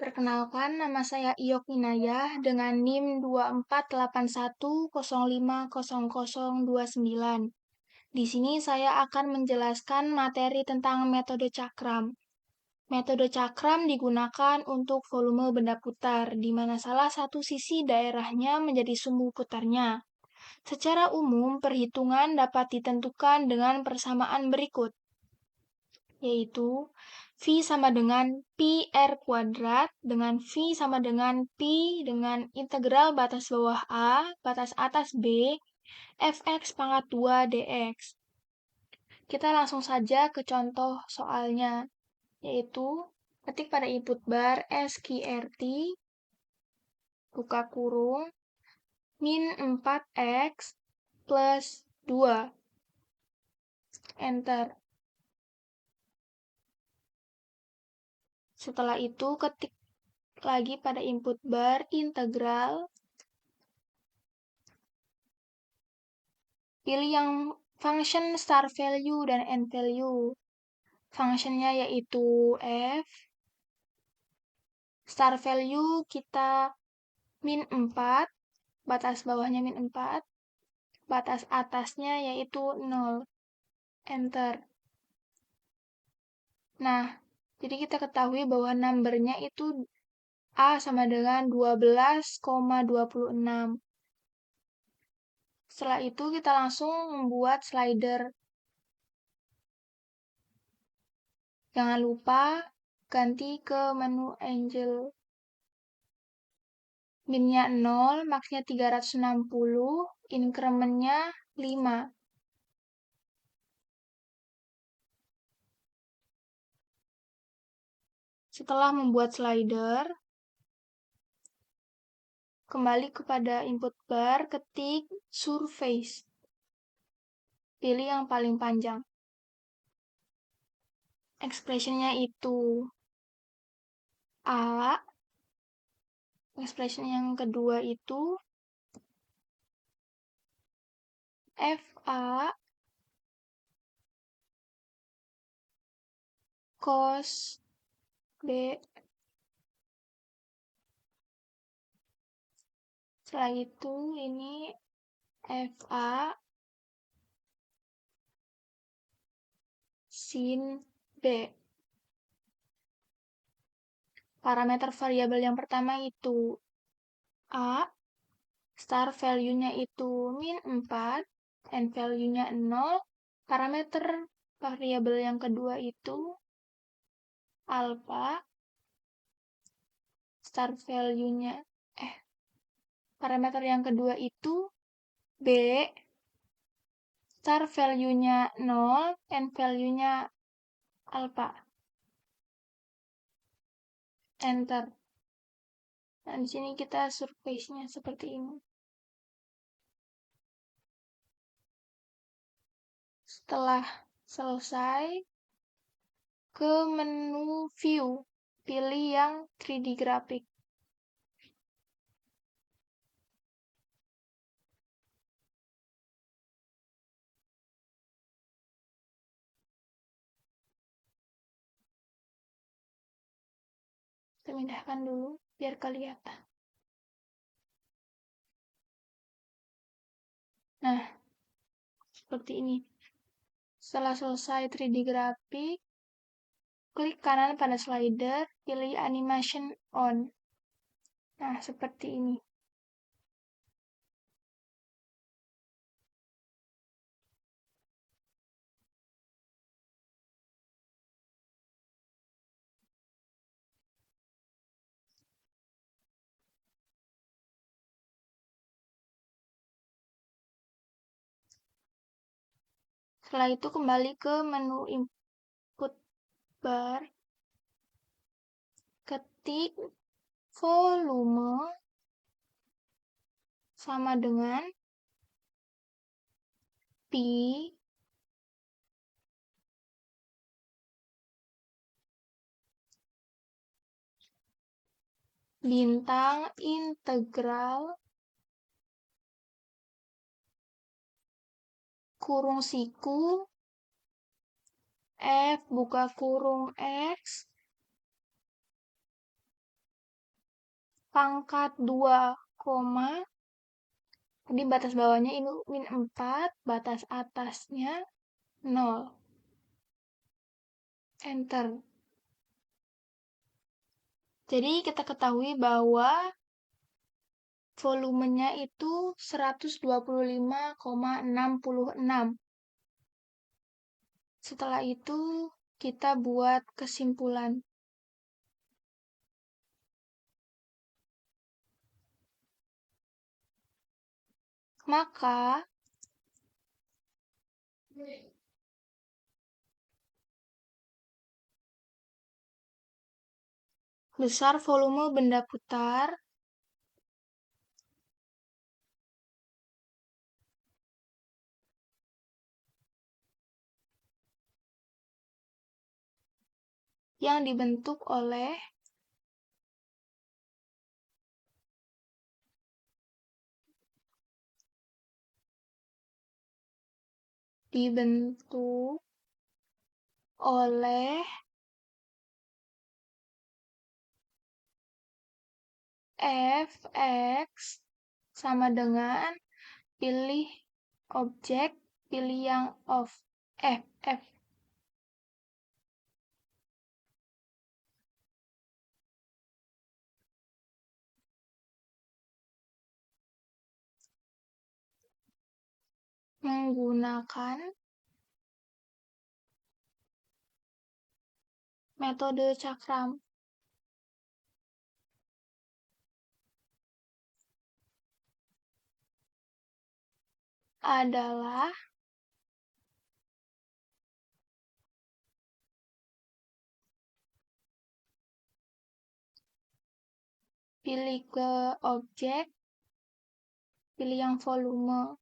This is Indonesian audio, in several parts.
Perkenalkan, nama saya Iyok Inayah dengan NIM 2481050029. Di sini saya akan menjelaskan materi tentang metode cakram. Metode cakram digunakan untuk volume benda putar, di mana salah satu sisi daerahnya menjadi sumbu putarnya. Secara umum, perhitungan dapat ditentukan dengan persamaan berikut, yaitu V sama dengan Pi R kuadrat, dengan V sama dengan Pi dengan integral batas bawah A, batas atas B, Fx pangkat 2 dx. Kita langsung saja ke contoh soalnya, yaitu ketik pada input bar SQRT, buka kurung, min 4x plus 2. Enter. Setelah itu ketik lagi pada input bar integral. Pilih yang function star value dan end value. Functionnya yaitu f. Star value kita min 4, batas bawahnya min 4, batas atasnya yaitu 0. Enter. Nah, jadi kita ketahui bahwa numbernya itu A sama dengan 12,26. Setelah itu kita langsung membuat slider. Jangan lupa ganti ke menu Angel. Minnya 0, max-nya 360, increment-nya 5. Setelah membuat slider, kembali kepada input bar, ketik surface. Pilih yang paling panjang. Expression-nya itu A. Expression yang kedua itu FA cos B. Setelah itu ini FA sin B. Parameter variabel yang pertama itu A, star value-nya itu min 4, and value-nya 0. Parameter variabel yang kedua itu alpha, star value-nya parameter yang kedua itu B, star value-nya 0, and value-nya alpha. Enter. Nah, di sini kita surface-nya seperti ini. Setelah selesai, ke menu view, pilih yang 3D graphic. Kita pindahkan dulu biar kelihatan. Nah, seperti ini. Setelah selesai 3D graphic, klik kanan pada slider, pilih animation on. Nah, seperti ini. Setelah itu kembali ke menu input bar, ketik volume sama dengan Pi bintang integral kurung siku F buka kurung X pangkat 2, jadi batas bawahnya ini min 4, batas atasnya 0. Enter. Jadi kita ketahui bahwa volumenya itu 125,66. Setelah itu kita buat kesimpulan. Maka besar volume benda putar yang dibentuk oleh Fx sama dengan pilih objek, pilih yang off, F. Menggunakan metode cakram. Adalah pilih ke objek, pilih yang volume.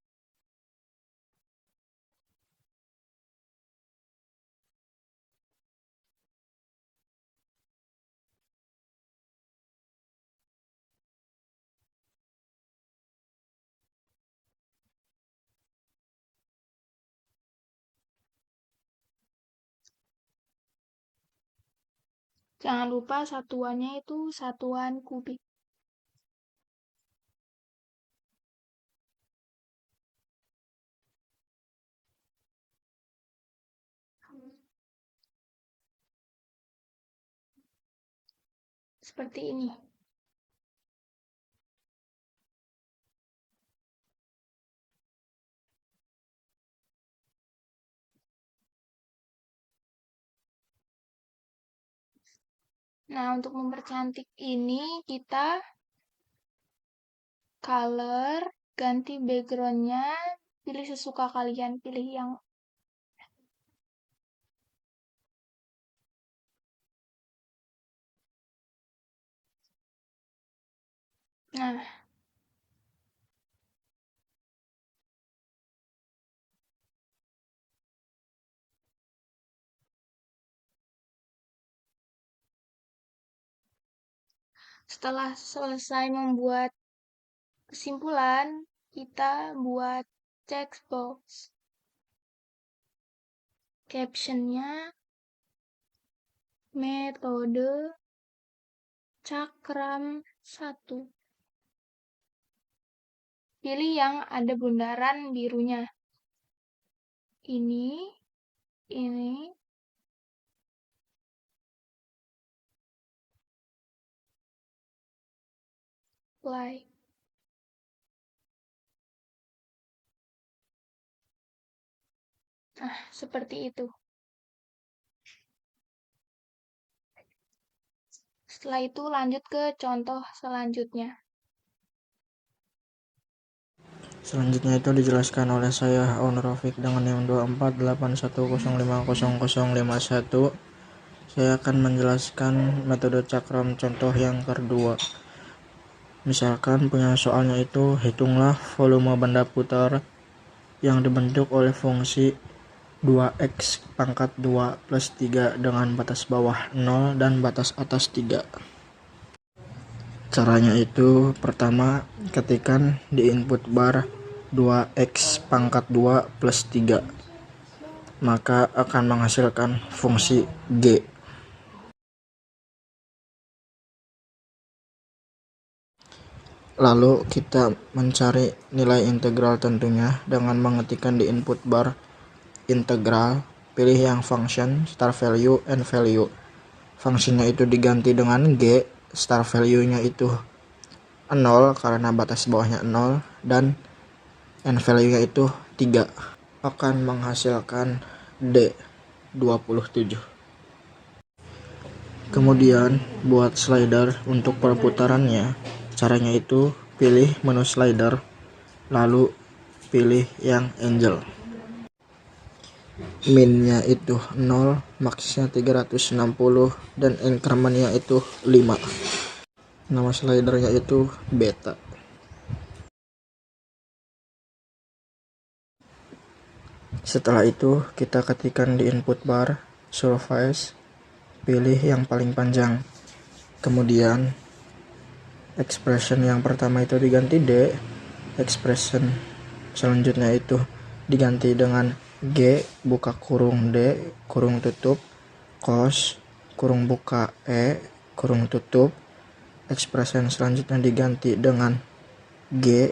Jangan lupa satuannya itu satuan kubik. Seperti ini. Nah, untuk mempercantik ini kita color, ganti backgroundnya, pilih sesuka kalian, pilih yang nah, setelah selesai membuat kesimpulan, kita buat text box. Captionnya metode cakram 1. Pilih yang ada bundaran birunya. Ini, apply. Nah, seperti itu. Setelah itu lanjut ke contoh selanjutnya. Selanjutnya itu dijelaskan oleh saya, Aun Rafiq, dengan yang 2481050051. Saya akan menjelaskan metode cakram contoh yang kedua. Misalkan punya soalnya itu, hitunglah volume benda putar yang dibentuk oleh fungsi 2x pangkat 2 plus 3 dengan batas bawah 0 dan batas atas 3. Caranya itu, pertama, ketikkan di input bar 2x pangkat 2 plus 3, maka akan menghasilkan fungsi G. Lalu kita mencari nilai integral tentunya dengan mengetikkan di input bar integral, pilih yang function, star value, and value. Fungsinya itu diganti dengan G, star value-nya itu 0 karena batas bawahnya 0, dan and value-nya itu 3. Akan menghasilkan D 27. Kemudian buat slider untuk perputarannya, caranya itu pilih menu slider, lalu pilih yang angel. Min-nya itu 0, max-nya 360, dan increment-nya itu 5. Nama slidernya itu beta. Setelah itu kita ketikkan di input bar surface, pilih yang paling panjang. Kemudian expression yang pertama itu diganti D, expression selanjutnya itu diganti dengan G buka kurung D kurung tutup cos kurung buka E kurung tutup. Expression selanjutnya diganti dengan G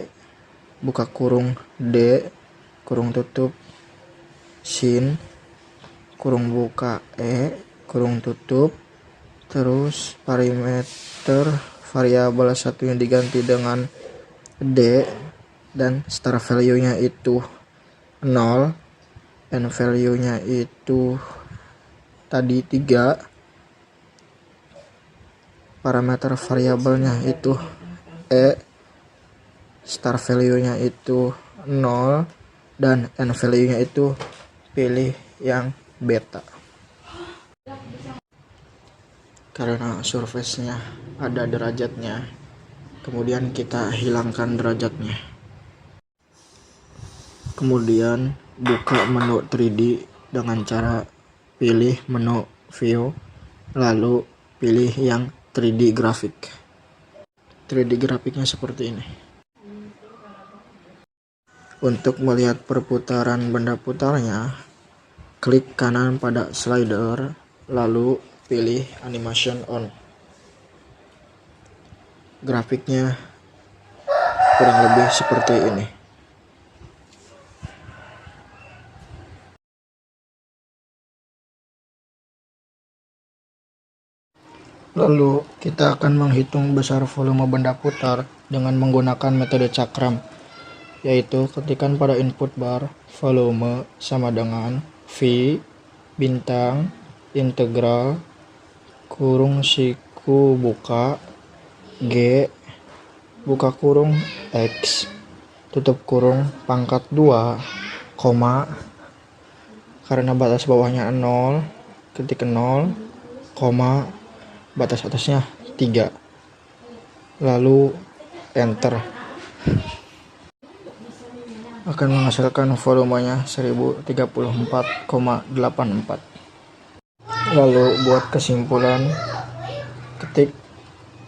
buka kurung D kurung tutup sin kurung buka E kurung tutup. Terus parameter variabel satunya diganti dengan D, dan star value-nya itu 0, and value-nya itu tadi 3. Parameter variabelnya itu E, star value-nya itu 0, dan n value-nya itu pilih yang beta. Karena surface-nya ada derajatnya, kemudian kita hilangkan derajatnya. Kemudian buka menu 3D dengan cara pilih menu view, lalu pilih yang 3D grafik. 3D grafiknya seperti ini. Untuk melihat perputaran benda putarnya, klik kanan pada slider, lalu pilih animation on. Grafiknya kurang lebih seperti ini. Lalu kita akan menghitung besar volume benda putar dengan menggunakan metode cakram, yaitu ketikkan pada input bar volume sama dengan V bintang integral kurung siku buka G buka kurung X tutup kurung pangkat 2, koma, karena batas bawahnya 0, ketik 0, koma, batas atasnya 3, lalu enter. Akan menghasilkan volumenya 1034,84. Lalu buat kesimpulan, ketik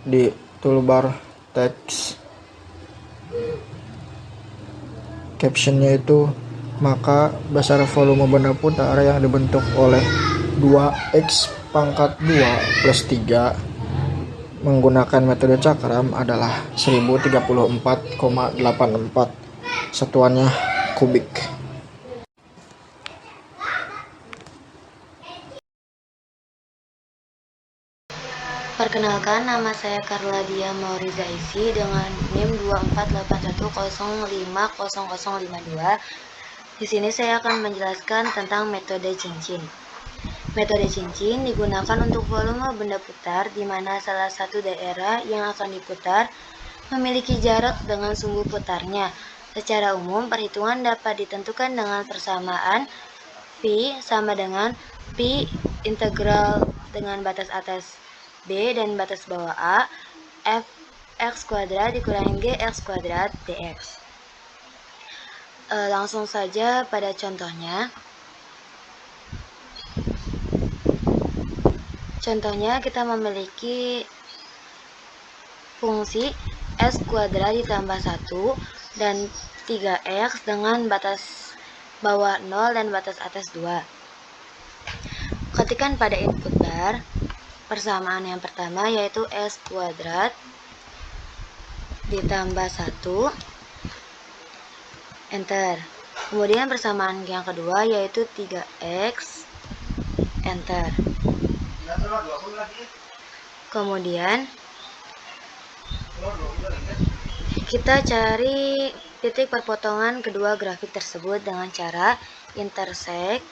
di toolbar teks captionnya itu, maka besar volume benda putar yang dibentuk oleh 2x pangkat 2 plus 3 menggunakan metode cakram adalah 1034,84. Satuannya kubik. Perkenalkan, nama saya Carla Dia Mauriza Isi dengan NIM 2481050052. Di sini saya akan menjelaskan tentang metode cincin. Metode cincin digunakan untuk volume benda putar di mana salah satu daerah yang akan diputar memiliki jarak dengan sumbu putarnya. Secara umum, perhitungan dapat ditentukan dengan persamaan Pi sama dengan Pi integral dengan batas atas B dan batas bawah A, F X kuadrat dikurangi G X kuadrat dx. Langsung saja pada contohnya. Contohnya kita memiliki fungsi S kuadrat ditambah 1 dan 3X dengan batas bawah 0 dan batas atas 2. Ketikkan pada input bar persamaan yang pertama, yaitu S kuadrat ditambah 1, enter. Kemudian persamaan yang kedua yaitu 3x, enter. Kemudian kita cari titik perpotongan kedua grafik tersebut dengan cara intersect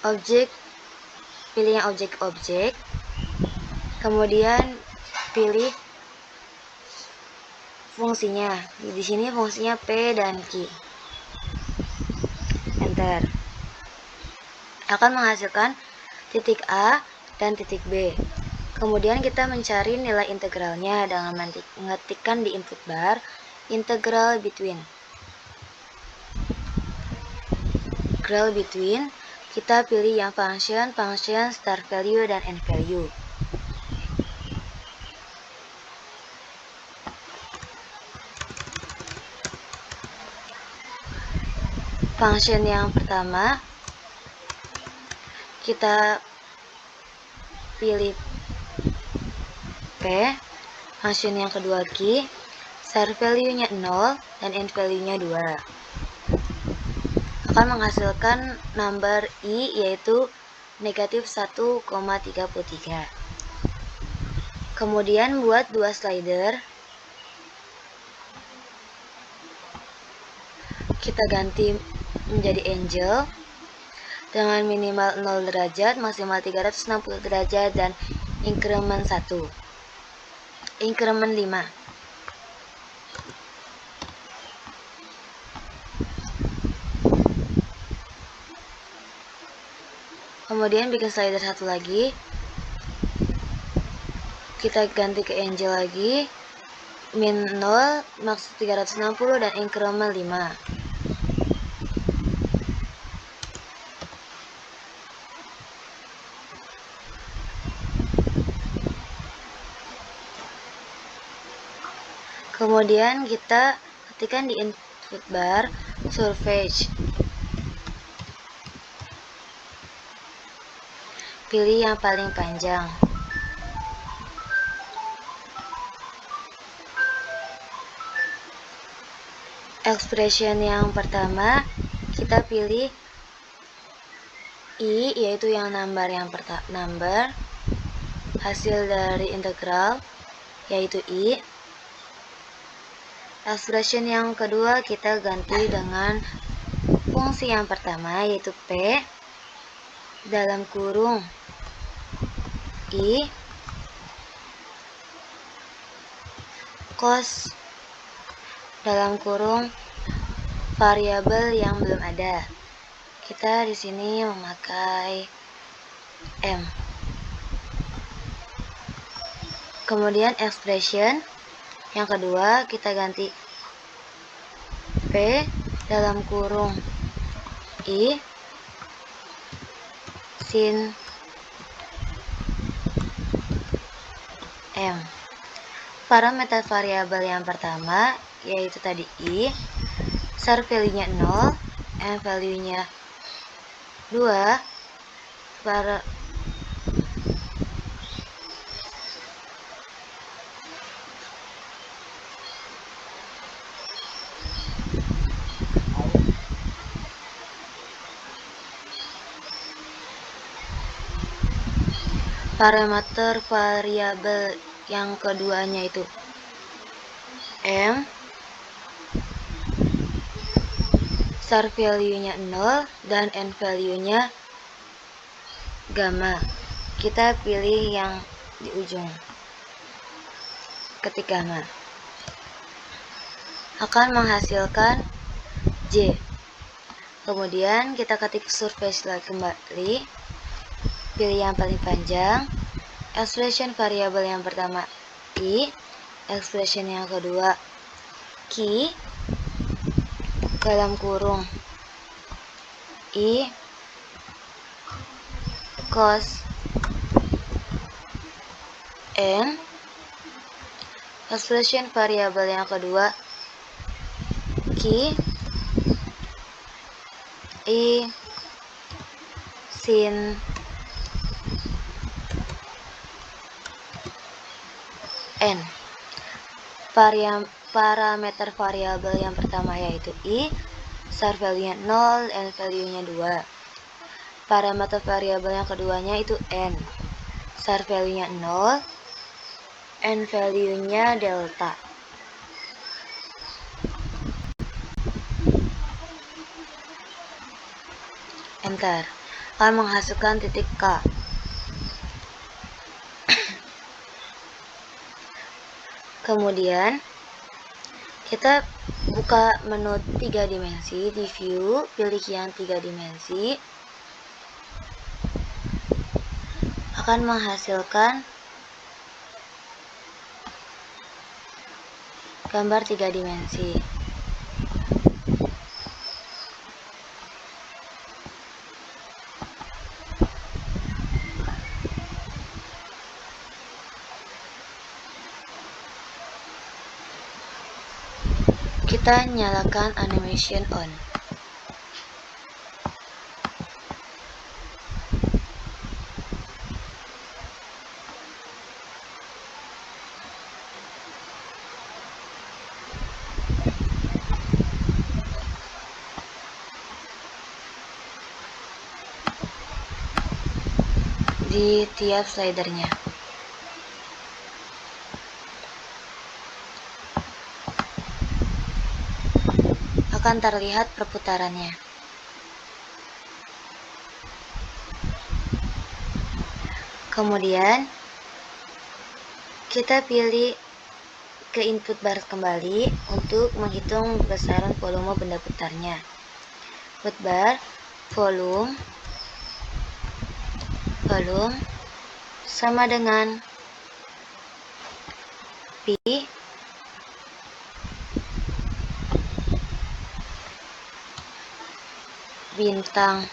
objek, pilih yang objek-objek, kemudian pilih fungsinya. Di sini fungsinya P dan Q. Enter. Akan menghasilkan titik A dan titik B. Kemudian kita mencari nilai integralnya dengan mengetikkan di input bar integral between. Integral between, kita pilih yang function, start value, dan end value. Function yang pertama, kita pilih P, function yang kedua Q, start value-nya 0, dan end value-nya 2. Akan menghasilkan number I yaitu negatif 1,33. Kemudian buat dua slider, kita ganti menjadi angel dengan minimal 0 derajat, maksimal 360 derajat, dan increment 1, increment 5. Kemudian bikin slider satu lagi, kita ganti ke angel lagi, min 0, max 360, dan increment 5. Kemudian kita ketikkan di input bar surface. Pilih yang paling panjang. Expression yang pertama, kita pilih I, yaitu yang number number, hasil dari integral, yaitu I. Expression yang kedua, kita ganti dengan fungsi yang pertama, yaitu P, dalam kurung I, cos, dalam kurung variabel yang belum ada. Kita di sini memakai M. Kemudian expression yang kedua, kita ganti P dalam kurung I sin M. Parameter variabel yang pertama yaitu tadi I, start value-nya 0, M value-nya 2, parameter variabel yang keduanya itu M, start value-nya 0, dan end value-nya gamma. Kita pilih yang di ujung, ketik gamma. Akan menghasilkan J. Kemudian kita ketik surface lagi kembali, pilih yang paling panjang, expression variabel yang pertama I, expression yang kedua Q, dalam kurung I cos N, expression variabel yang kedua Q I sin N. Parameter variabel yang pertama yaitu I, start value-nya 0, N value-nya 2. Parameter variabel yang keduanya itu N, start value-nya 0, N value-nya delta. Enter. Akan menghasilkan titik K. Kemudian kita buka menu 3 dimensi di view, pilih yang 3 dimensi. Akan menghasilkan gambar 3 dimensi. Kita nyalakan animation on. Di tiap slidernya. Akan terlihat perputarannya. Kemudian kita pilih ke input bar kembali untuk menghitung besaran volume benda putarnya. Input bar volume sama dengan P bintang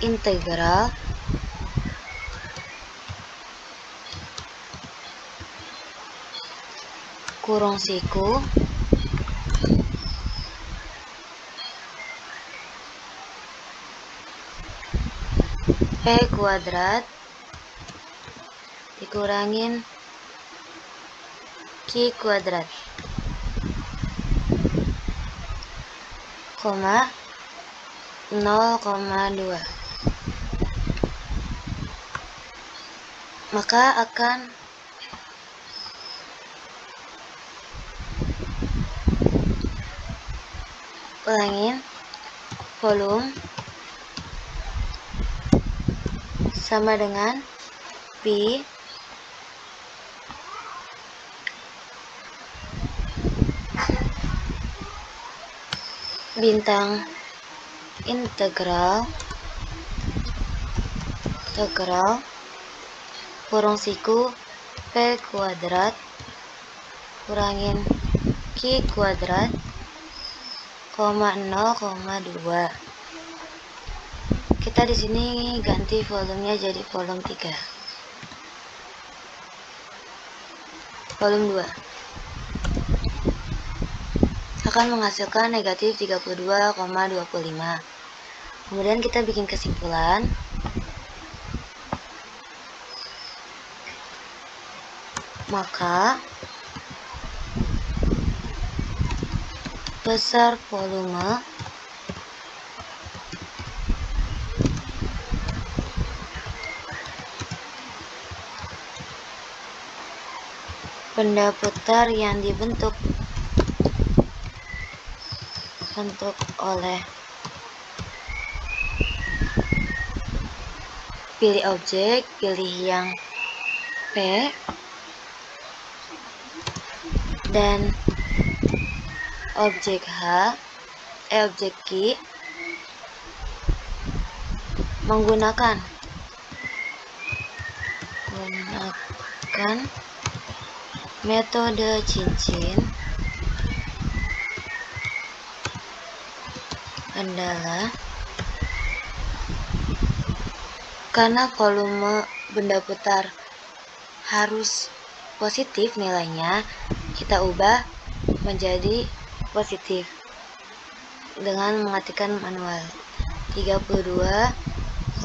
integral kurung siku P kuadrat dikurangin Q kuadrat, koma 0,2. Maka akan ulangin volume sama dengan P bintang integral kurung siku P kuadrat kurangin Q kuadrat, koma 0,2. Kita di sini ganti volumenya jadi volume 3. Volume 2 akan menghasilkan negatif 32,25. Kemudian kita bikin kesimpulan. Maka besar volume benda putar yang dibentuk oleh pilih objek, pilih yang P dan objek objek Q menggunakan metode cincin adalah karena volume benda putar harus positif nilainya, kita ubah menjadi positif dengan mengetikkan manual 32,25.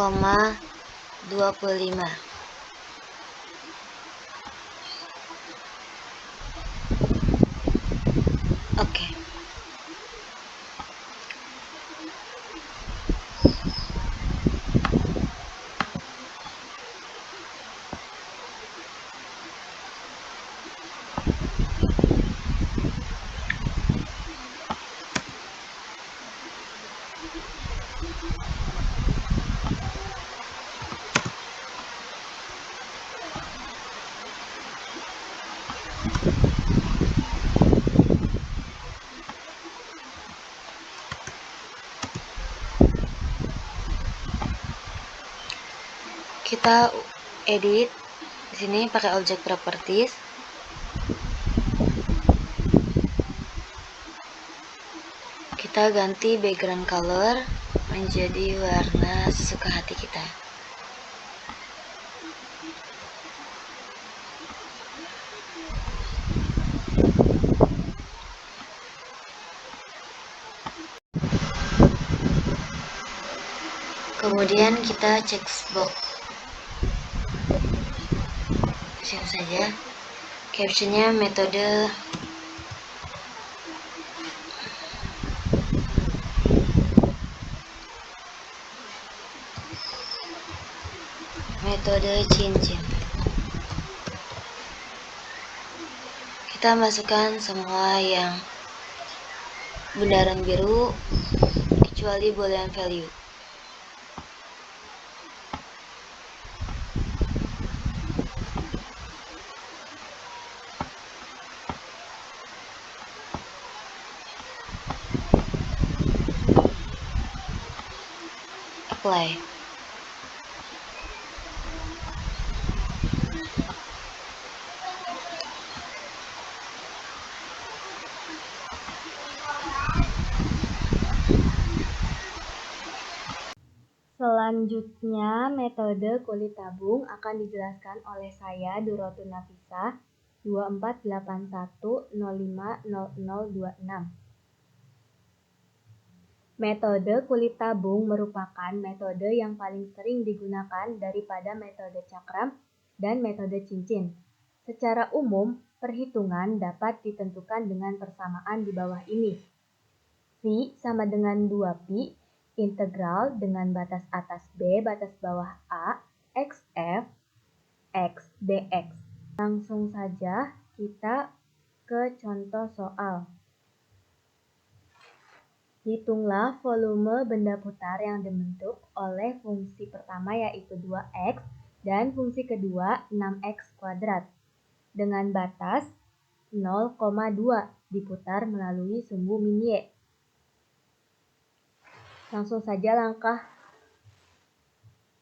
Oke. Kita edit di sini pakai object properties. Kita ganti background color menjadi warna sesuka hati kita. Kemudian kita cek box. Sini saja. Captionnya metode cincin. Kita masukkan semua yang bundaran biru kecuali boolean value. Apply. Selanjutnya, metode kulit tabung akan dijelaskan oleh saya, Durotun Nafisah, 2481050026. Metode kulit tabung merupakan metode yang paling sering digunakan daripada metode cakram dan metode cincin. Secara umum, perhitungan dapat ditentukan dengan persamaan di bawah ini. Phi sama dengan 2pi, integral dengan batas atas B, batas bawah A, XF, X, dx. Langsung saja kita ke contoh soal. Hitunglah volume benda putar yang dibentuk oleh fungsi pertama yaitu 2x dan fungsi kedua 6x kuadrat dengan batas 0,2 diputar melalui sumbu min y. Langsung saja langkah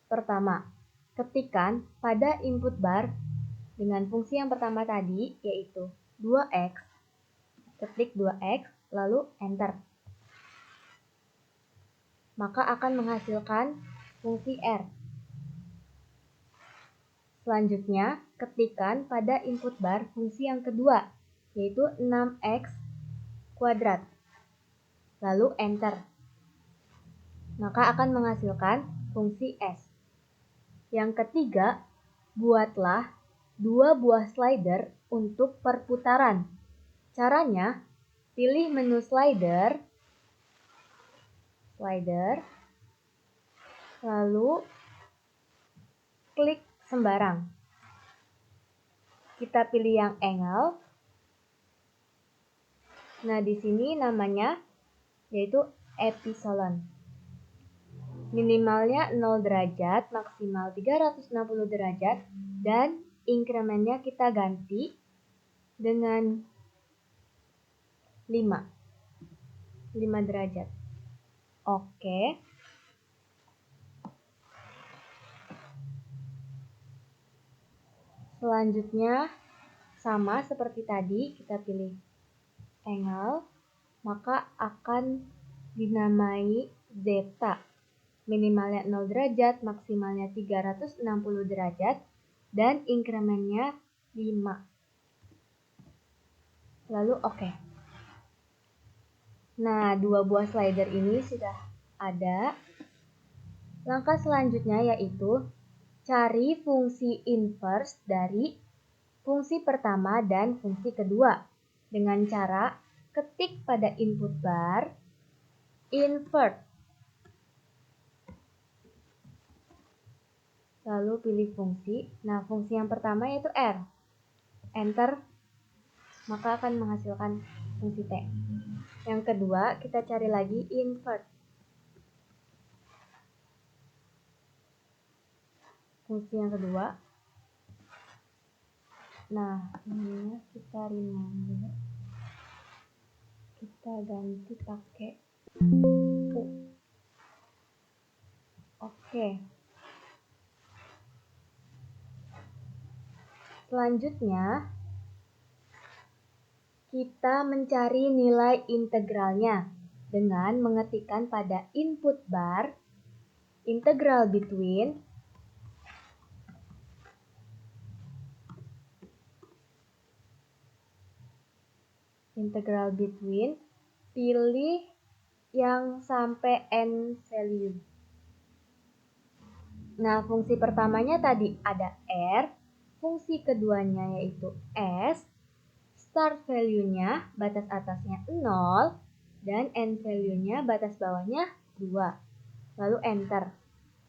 pertama. Ketikkan pada input bar dengan fungsi yang pertama tadi yaitu 2x. Ketik 2x lalu enter. Maka akan menghasilkan fungsi R. Selanjutnya, ketikkan pada input bar fungsi yang kedua, yaitu 6x kuadrat. Lalu enter. Maka akan menghasilkan fungsi S. Yang ketiga, buatlah 2 buah slider untuk perputaran. Caranya, pilih menu slider, lalu klik sembarang. Kita pilih yang angle. Nah, di sini namanya yaitu epsilon. Minimalnya 0 derajat, maksimal 360 derajat, dan incrementnya kita ganti dengan 5 derajat. Oke. Selanjutnya sama seperti tadi, kita pilih angle, maka akan dinamai zeta. Minimalnya 0 derajat, maksimalnya 360 derajat, dan incrementnya 5. Lalu oke. Nah, 2 buah slider ini sudah ada. Langkah selanjutnya yaitu cari fungsi inverse dari fungsi pertama dan fungsi kedua dengan cara ketik pada input bar, invert. Lalu pilih fungsi. Nah, fungsi yang pertama yaitu R. Enter, maka akan menghasilkan fungsi T. Yang kedua, kita cari lagi invert. Fungsi yang kedua. Nah, ini kita rename. Kita ganti pakai U. Oke. Selanjutnya, kita mencari nilai integralnya dengan mengetikkan pada input bar integral between pilih yang sampai n value. Nah, fungsi pertamanya tadi ada R, fungsi keduanya yaitu S, start value-nya batas atasnya 0, dan n value-nya batas bawahnya 2. Lalu enter.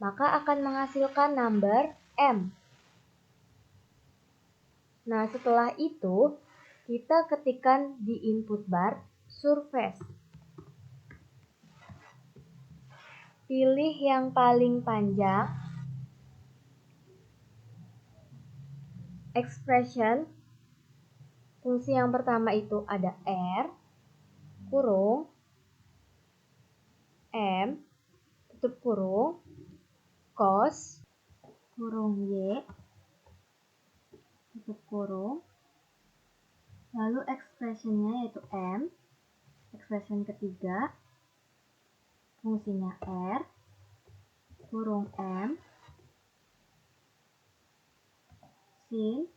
Maka akan menghasilkan number M. Nah, setelah itu kita ketikkan di input bar surface. Pilih yang paling panjang. Expression. Fungsi yang pertama itu ada R, kurung, M, tutup kurung, cos, kurung Y, tutup kurung. Lalu expressionnya yaitu M. Expression ketiga, fungsinya R, kurung M, sin,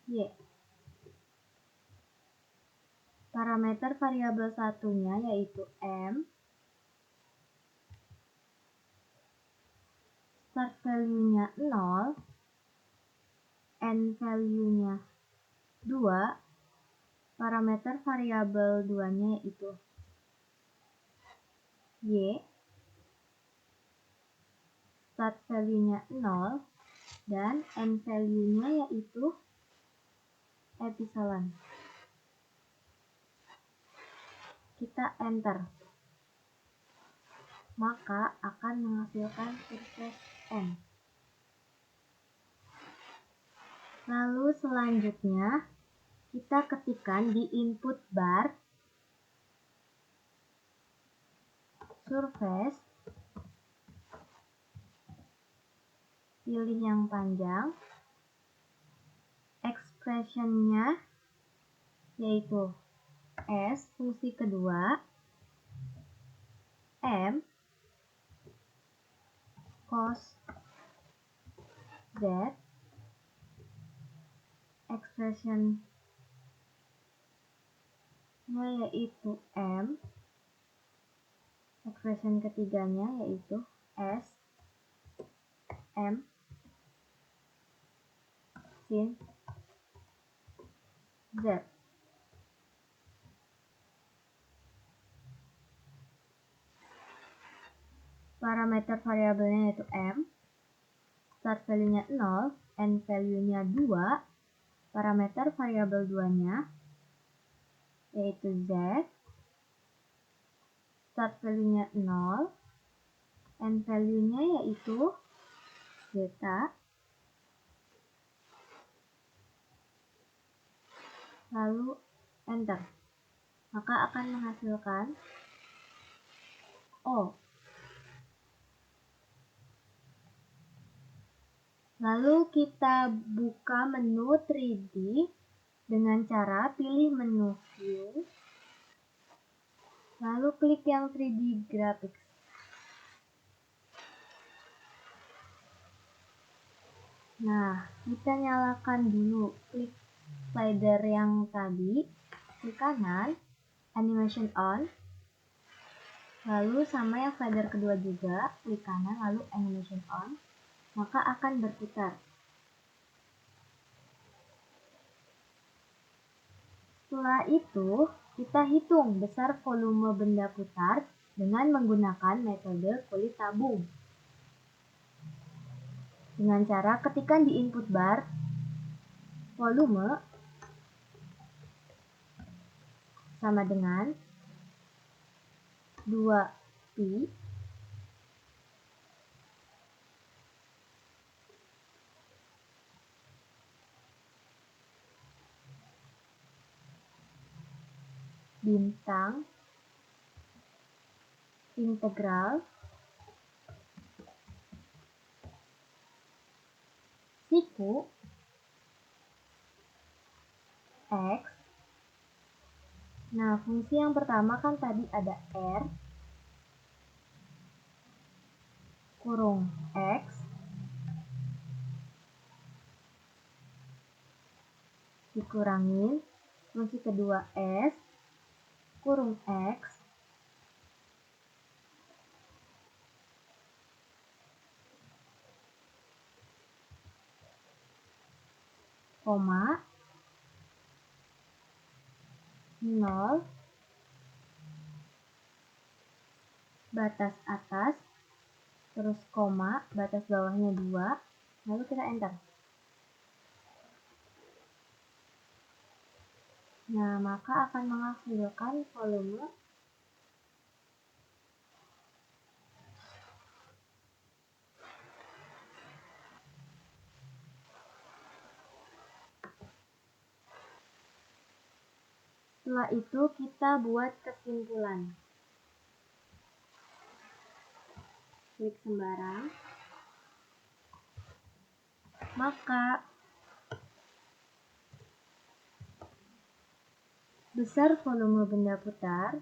Y. Parameter variabel satunya yaitu M. Start value-nya 0. N value-nya 2. Parameter variabel 2-nya yaitu Y. Start value-nya 0. Dan N value-nya yaitu epsilon. Kita enter. Maka akan menghasilkan surface N. Lalu selanjutnya kita ketikkan di input bar surface. Pilih yang panjang. Expression-nya yaitu S, fungsi kedua, M, cos Z, expression-nya yaitu M, expression ketiganya yaitu S, M, sin Z. Parameter variabelnya yaitu M, start value-nya 0, N value-nya 2, parameter variabel 2-nya yaitu Z, start value-nya 0, N value-nya yaitu zeta, lalu enter. Maka akan menghasilkan O. Lalu kita buka menu 3D dengan cara pilih menu View, lalu klik yang 3D Graphics. Nah, kita nyalakan dulu, klik slider yang tadi, klik kanan, Animation On, lalu sama yang slider kedua juga, klik kanan lalu Animation On, maka akan berputar. Setelah itu, kita hitung besar volume benda putar dengan menggunakan metode kulit tabung. Dengan cara ketikkan di input bar, volume sama dengan 2pi bintang integral siku X. Nah, fungsi yang pertama kan tadi ada R kurung X dikurangin fungsi kedua S kurung X koma 0 batas atas terus koma batas bawahnya 2 lalu kita enter. Nah, maka akan menghasilkan volume setelah itu kita buat kesimpulan. Klik sembarang. Maka besar volume benda putar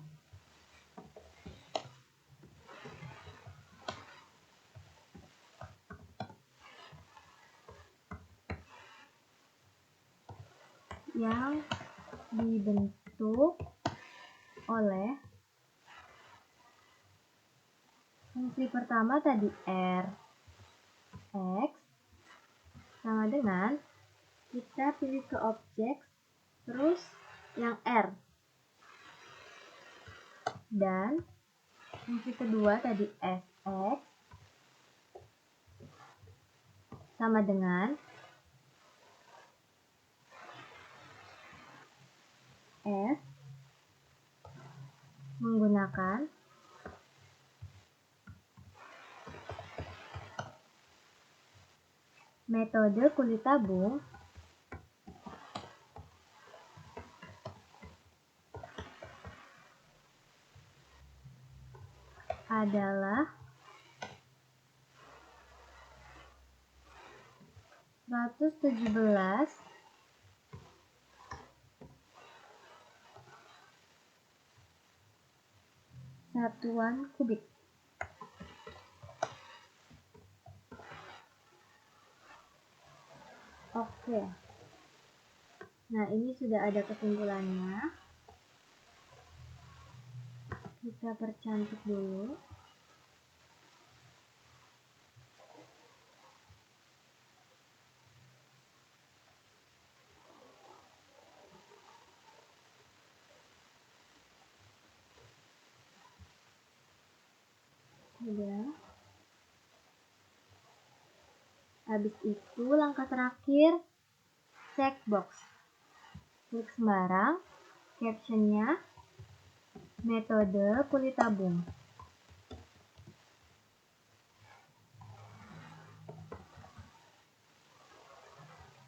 yang dibentuk oleh fungsi pertama tadi R X sama dengan kita pilih ke objek terus yang R dan fungsi kedua tadi Sx sama dengan S menggunakan metode kulit tabung adalah 117 satuan kubik. Oke. Nah, ini sudah ada kesimpulannya. Kita percantik dulu. Sudah. Habis itu langkah terakhir checkbox. Klik sembarang, captionnya metode kulit tabung.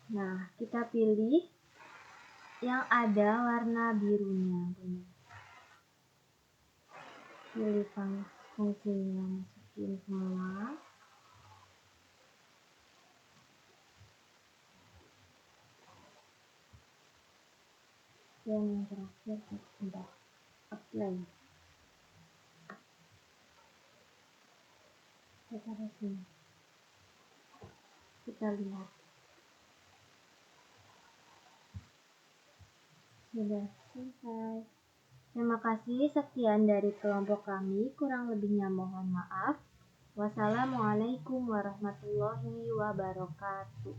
Nah, kita pilih yang ada warna birunya. Pilih fungsinya, masukin semua. Dan yang terakhir kita apply. Kita taruh sini. Kita lihat. Sudah selesai. Terima kasih, sekian dari kelompok kami. Kurang lebihnya mohon maaf. Wassalamualaikum warahmatullahi wabarakatuh.